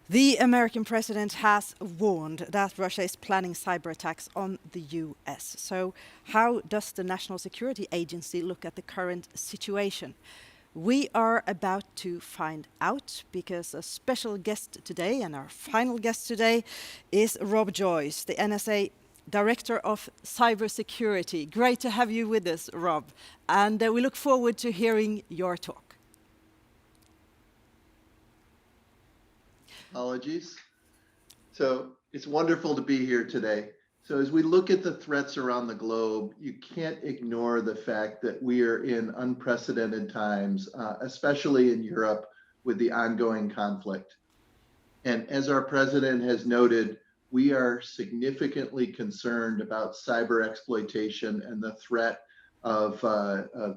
The American president has warned that Russia is planning cyber attacks on the US. So, how does the National Security Agency look at the current situation? We are about to find out because a special guest today, and our final guest today, is Rob Joyce, the NSA Director of Cybersecurity. Great to have you with us, Rob. And we look forward to hearing your talk. Apologies. So it's wonderful to be here today. So as we look at the threats around the globe, you can't ignore the fact that we are in unprecedented times, especially in Europe with the ongoing conflict. And as our president has noted, we are significantly concerned about cyber exploitation and the threat of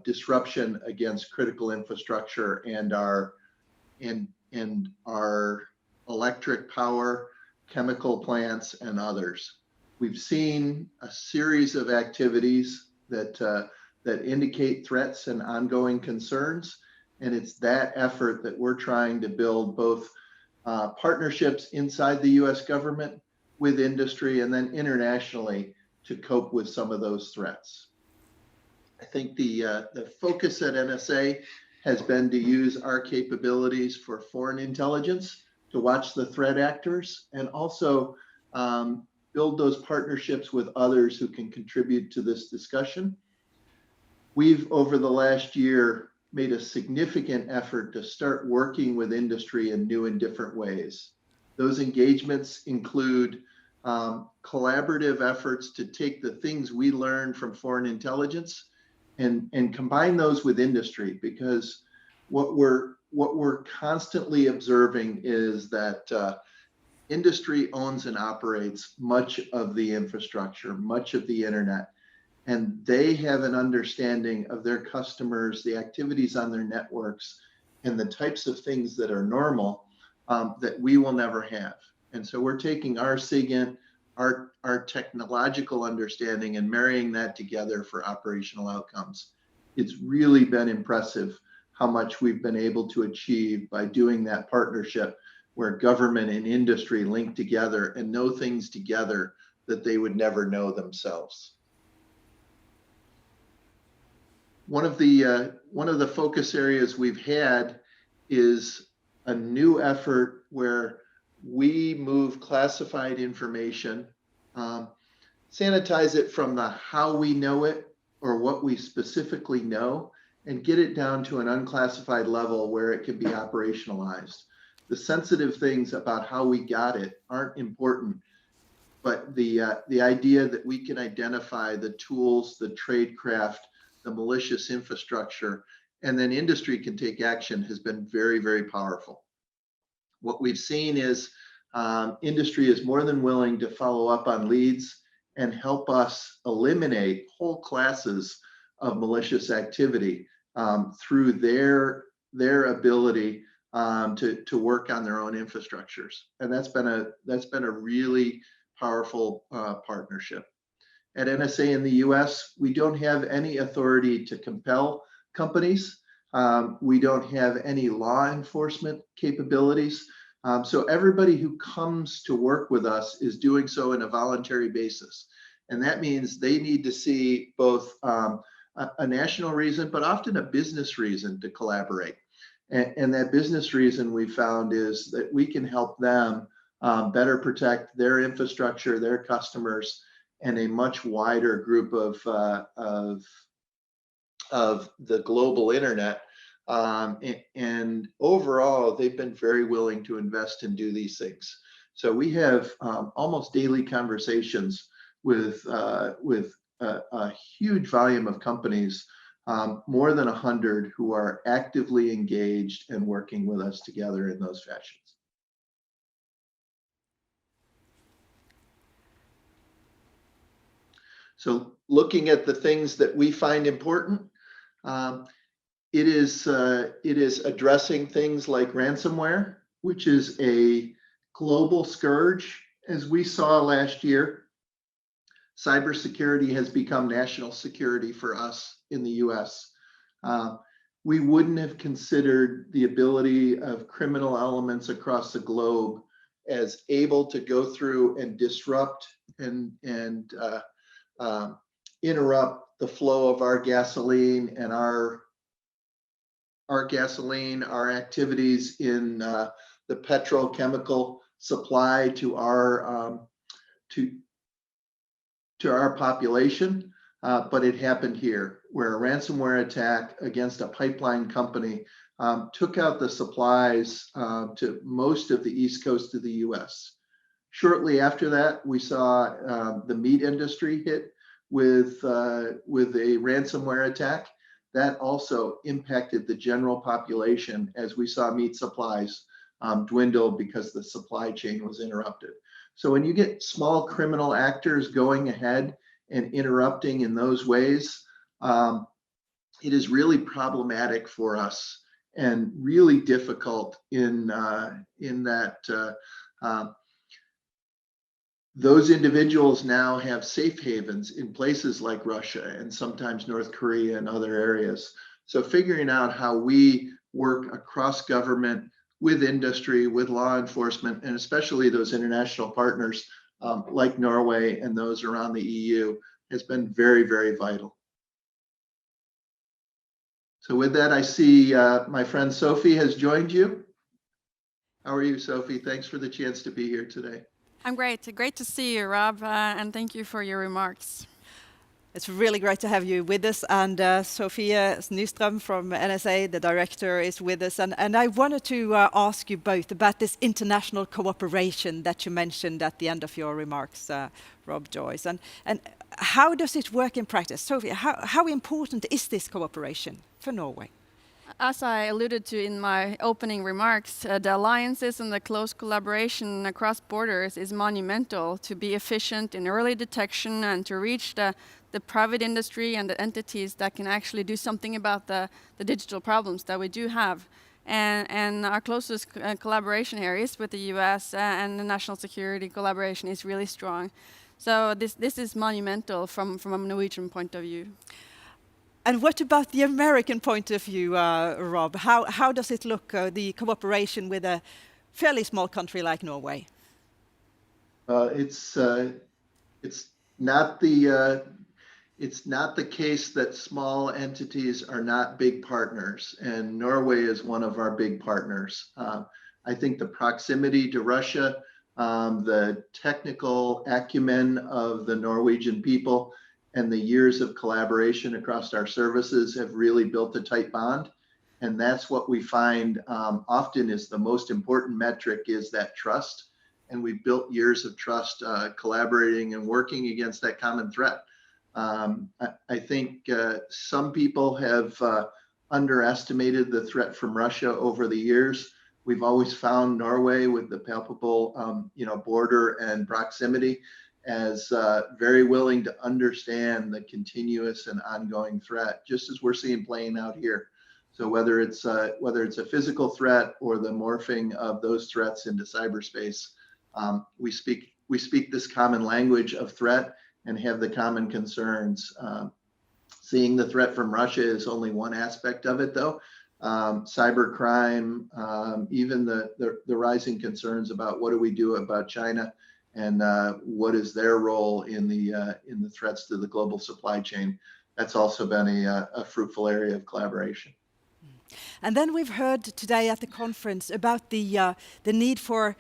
disruption against critical infrastructure and our electric power, chemical plants, and others. We've seen a series of activities that indicate threats and ongoing concerns, and it's that effort that we're trying to build both partnerships inside the U.S. government with industry and then internationally to cope with some of those threats. I think the focus at NSA has been to use our capabilities for foreign intelligence to watch the threat actors and also build those partnerships with others who can contribute to this discussion. We've, over the last year, made a significant effort to start working with industry in new and different ways. Those engagements include collaborative efforts to take the things we learned from foreign intelligence and combine those with industry, because what we're constantly observing is that industry owns and operates much of the infrastructure, much of the internet, and they have an understanding of their customers, the activities on their networks, and the types of things that are normal that we will never have. And so we're taking our SIGINT, our technological understanding, and marrying that together for operational outcomes. It's really been impressive how much we've been able to achieve by doing that partnership where government and industry link together and know things together that they would never know themselves. One of the focus areas we've had is a new effort where we move classified information, sanitize it from the how we know it or what we specifically know, and get it down to an unclassified level where it can be operationalized. The sensitive things about how we got it aren't important, but the idea that we can identify the tools, the tradecraft, the malicious infrastructure, and then industry can take action has been very, very powerful. What we've seen is industry is more than willing to follow up on leads and help us eliminate whole classes of malicious activity through their ability to work on their own infrastructures, and that's been a really powerful partnership. At NSA in the U.S., we don't have any authority to compel companies. We don't have any law enforcement capabilities. So everybody who comes to work with us is doing so in a voluntary basis. And that means they need to see both a national reason, but often a business reason to collaborate. And that business reason we found is that we can help them better protect their infrastructure, their customers, and a much wider group of the global internet. And overall, they've been very willing to invest and do these things. So we have almost daily conversations with a huge volume of companies, more than 100 who are actively engaged and working with us together in those fashions. So looking at the things that we find important, it is addressing things like ransomware, which is a global scourge. As we saw last year, cybersecurity has become national security for us in the US. We wouldn't have considered the ability of criminal elements across the globe as able to go through and disrupt and interrupt the flow of our gasoline and our gasoline, our activities in the petrochemical supply to our population. But it happened here, where a ransomware attack against a pipeline company took out the supplies to most of the East Coast of the US. Shortly after that, we saw the meat industry hit with a ransomware attack. That also impacted the general population as we saw meat supplies dwindle because the supply chain was interrupted. So when you get small criminal actors going ahead and interrupting in those ways, it is really problematic for us and really difficult in that those individuals now have safe havens in places like Russia and sometimes North Korea and other areas. So figuring out how we work across government, with industry, with law enforcement, and especially those international partners like Norway and those around the EU has been very, very vital. So with that, I see my friend Sophie has joined you. How are you, Sophie? Thanks for the chance to be here today. I'm great. Great to see you, Rob, and thank you for your remarks. It's really great to have you with us, and Sofia Nyström from NSA, the director, is with us. And I wanted to ask you both about this international cooperation that you mentioned at the end of your remarks, Rob Joyce. And how does it work in practice? Sofia, how important is this cooperation for Norway? As I alluded to in my opening remarks, the alliances and the close collaboration across borders is monumental to be efficient in early detection and to reach the private industry and the entities that can actually do something about the digital problems that we do have. And our closest collaboration here is with the US, and the national security collaboration is really strong. So this is monumental from a Norwegian point of view. And what about the American point of view, Rob? How does it look, the cooperation with a fairly small country like Norway? It's not the case that small entities are not big partners, and Norway is one of our big partners. I think the proximity to Russia, the technical acumen of the Norwegian people, and the years of collaboration across our services have really built a tight bond. And that's what we find often is the most important metric, is that trust. And we've built years of trust collaborating and working against that common threat. I think some people have underestimated the threat from Russia over the years. We've always found Norway, with the palpable border and proximity, as very willing to understand the continuous and ongoing threat, just as we're seeing playing out here. So whether it's a physical threat or the morphing of those threats into cyberspace, we speak this common language of threat and have the common concerns. Seeing the threat from Russia is only one aspect of it, though. Cybercrime, even the rising concerns about what do we do about China, and what is their role in the threats to the global supply chain. That's also been a fruitful area of collaboration. And then we've heard today at the conference about the need for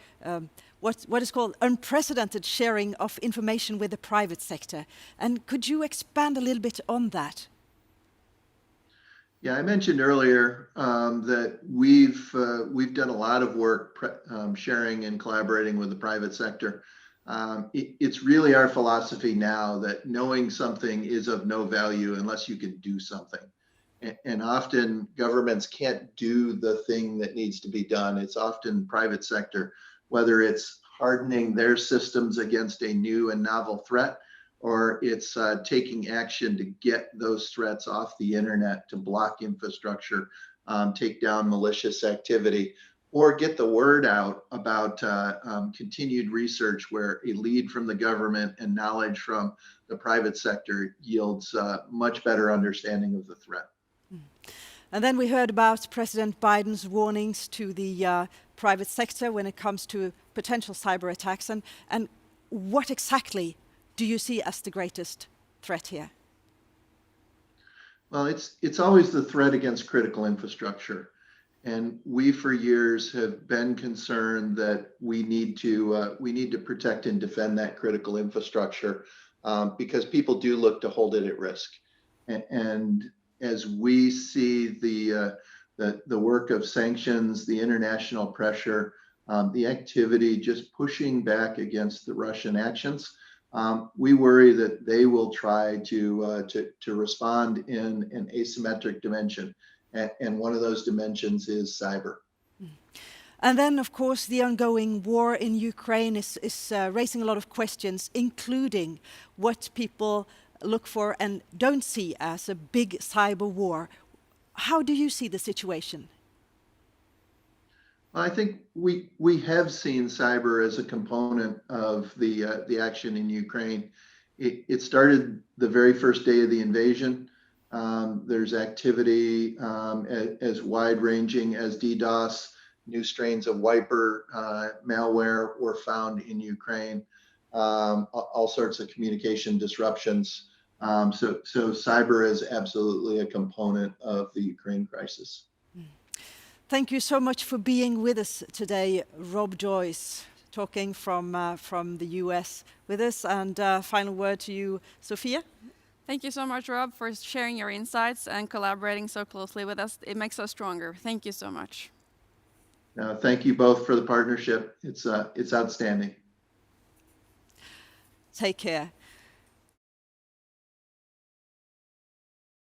what is called unprecedented sharing of information with the private sector. And could you expand a little bit on that? Yeah, I mentioned earlier that we've done a lot of work sharing and collaborating with the private sector. It's really our philosophy now that knowing something is of no value unless you can do something. And often governments can't do the thing that needs to be done. It's often private sector, whether it's hardening their systems against a new and novel threat, or it's taking action to get those threats off the internet, to block infrastructure, take down malicious activity, or get the word out about continued research where a lead from the government and knowledge from the private sector yields much better understanding of the threat. And then we heard about President Biden's warnings to the private sector when it comes to potential cyber attacks. And what exactly do you see as the greatest threat here? Well, it's always the threat against critical infrastructure. And we, for years, have been concerned that we need to protect and defend that critical infrastructure because people do look to hold it at risk. And as we see the work of sanctions, the international pressure, the activity just pushing back against the Russian actions, we worry that they will try to respond in an asymmetric dimension. And one of those dimensions is cyber. And then, of course, the ongoing war in Ukraine is raising a lot of questions, including what people look for and don't see as a big cyber war. How do you see the situation? I think we have seen cyber as a component of the action in Ukraine. It started the very first day of the invasion. There's activity as wide-ranging as DDoS. New strains of wiper malware were found in Ukraine. All sorts of communication disruptions. So cyber is absolutely a component of the Ukraine crisis. Thank you so much for being with us today, Rob Joyce, talking from the US with us. And final word to you, Sophia. Thank you so much, Rob, for sharing your insights and collaborating so closely with us. It makes us stronger. Thank you so much. Thank you both for the partnership. It's outstanding. Take care.